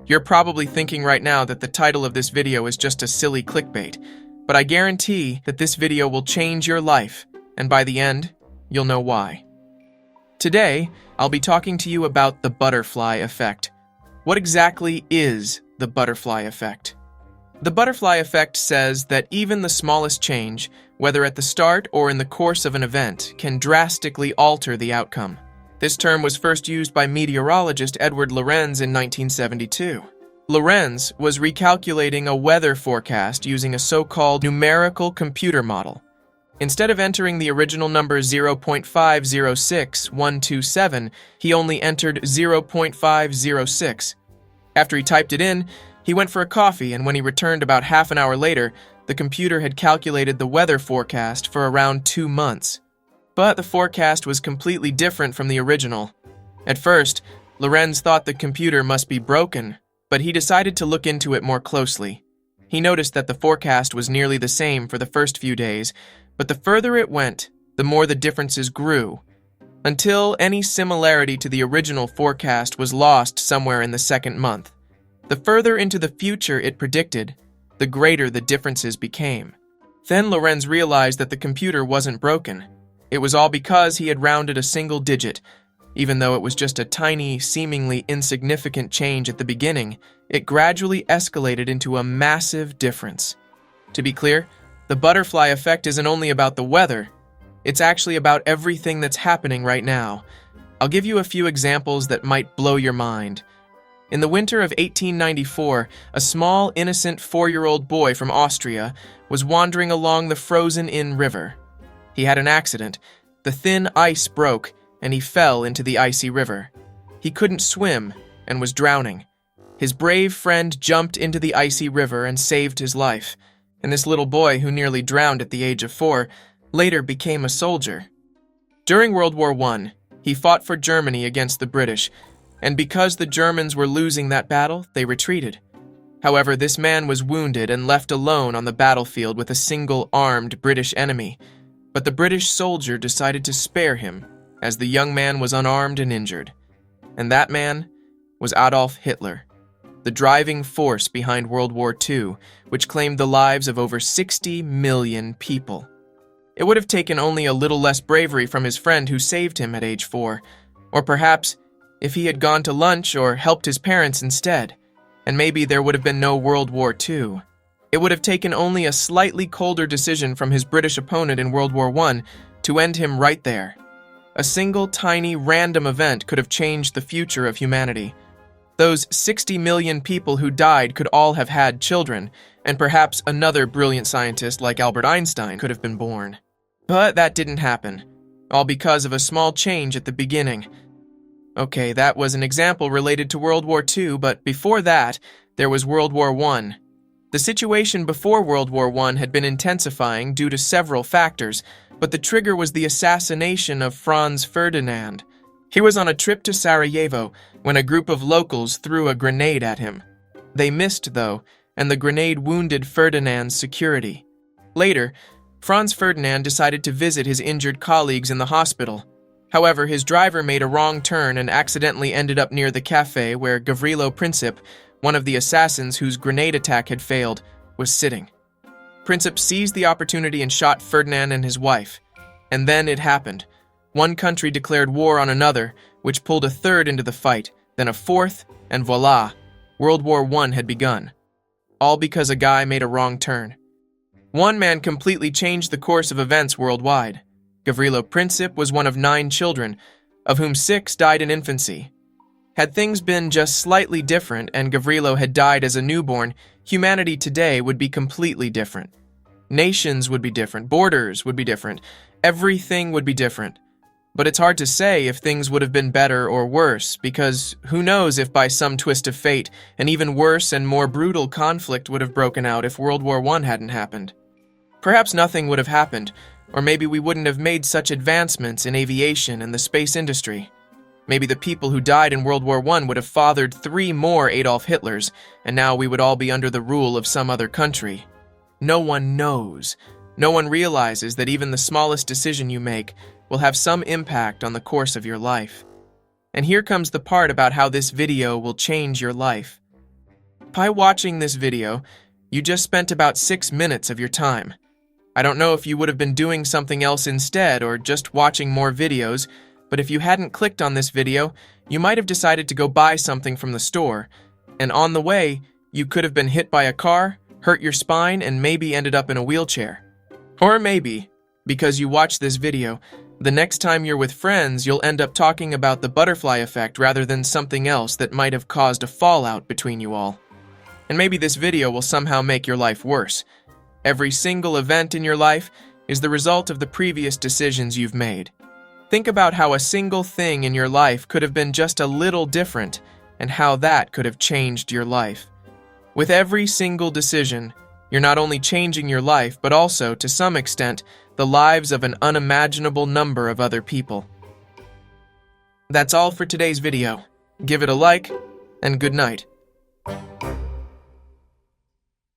You're probably thinking right now that the title of this video is just a silly clickbait, but I guarantee that this video will change your life, and by the end, you'll know why. Today, I'll be talking to you about the butterfly effect. What exactly is the butterfly effect? The butterfly effect says that even the smallest change, whether at the start or in the course of an event, can drastically alter the outcome. This term was first used by meteorologist Edward Lorenz in 1972. Lorenz was recalculating a weather forecast using a so-called numerical computer model. Instead of entering the original number 0.506127, he only entered 0.506. After he typed it in, he went for a coffee, and when he returned about half an hour later, the computer had calculated the weather forecast for around 2 months. But the forecast was completely different from the original. At first, Lorenz thought the computer must be broken, but he decided to look into it more closely. He noticed that the forecast was nearly the same for the first few days, but the further it went, the more the differences grew, until any similarity to the original forecast was lost somewhere in the second month. The further into the future it predicted, the greater the differences became. Then Lorenz realized that the computer wasn't broken. It was all because he had rounded a single digit. Even though it was just a tiny, seemingly insignificant change at the beginning, it gradually escalated into a massive difference. To be clear, the butterfly effect isn't only about the weather. It's actually about everything that's happening right now. I'll give you a few examples that might blow your mind. In the winter of 1894, a small, innocent 4-year-old boy from Austria was wandering along the frozen Inn River. He had an accident. The thin ice broke, and he fell into the icy river. He couldn't swim and was drowning. His brave friend jumped into the icy river and saved his life, and this little boy, who nearly drowned at the age of 4, later became a soldier. During World War I, he fought for Germany against the British, and because the Germans were losing that battle, they retreated. However, this man was wounded and left alone on the battlefield with a single armed British enemy. But the British soldier decided to spare him, as the young man was unarmed and injured. And that man was Adolf Hitler, the driving force behind World War II, which claimed the lives of over 60 million people. It would have taken only a little less bravery from his friend who saved him at age 4, or perhaps if he had gone to lunch or helped his parents instead, and maybe there would have been no World War II. It would have taken only a slightly colder decision from his British opponent in World War I to end him right there. A single tiny random event could have changed the future of humanity. Those 60 million people who died could all have had children, and perhaps another brilliant scientist like Albert Einstein could have been born. But that didn't happen, all because of a small change at the beginning. Okay, that was an example related to World War II, but before that, there was World War I. The situation before World War I had been intensifying due to several factors, but the trigger was the assassination of Franz Ferdinand. He was on a trip to Sarajevo when a group of locals threw a grenade at him. They missed, though, and the grenade wounded Ferdinand's security. Later, Franz Ferdinand decided to visit his injured colleagues in the hospital. However, his driver made a wrong turn and accidentally ended up near the cafe where Gavrilo Princip, one of the assassins whose grenade attack had failed, was sitting. Princip seized the opportunity and shot Ferdinand and his wife. And then it happened. One country declared war on another, which pulled a third into the fight, then a fourth, and voila, World War I had begun. All because a guy made a wrong turn. One man completely changed the course of events worldwide. Gavrilo Princip was one of 9 children, of whom 6 died in infancy. Had things been just slightly different and Gavrilo had died as a newborn, humanity today would be completely different. Nations would be different, borders would be different, everything would be different. But it's hard to say if things would have been better or worse, because who knows if by some twist of fate, an even worse and more brutal conflict would have broken out if World War I hadn't happened. Perhaps nothing would have happened, or maybe we wouldn't have made such advancements in aviation and the space industry. Maybe the people who died in World War I would have fathered 3 more Adolf Hitlers, and now we would all be under the rule of some other country. No one knows. No one realizes that even the smallest decision you make will have some impact on the course of your life. And here comes the part about how this video will change your life. By watching this video, you just spent about 6 minutes of your time. I don't know if you would have been doing something else instead or just watching more videos, but if you hadn't clicked on this video, you might have decided to go buy something from the store, and on the way, you could have been hit by a car, hurt your spine, and maybe ended up in a wheelchair. Or maybe, because you watched this video, the next time you're with friends, you'll end up talking about the butterfly effect rather than something else that might have caused a fallout between you all. And maybe this video will somehow make your life worse. Every single event in your life is the result of the previous decisions you've made. Think about how a single thing in your life could have been just a little different and how that could have changed your life. With every single decision, you're not only changing your life, but also, to some extent, the lives of an unimaginable number of other people. That's all for today's video. Give it a like, and good night.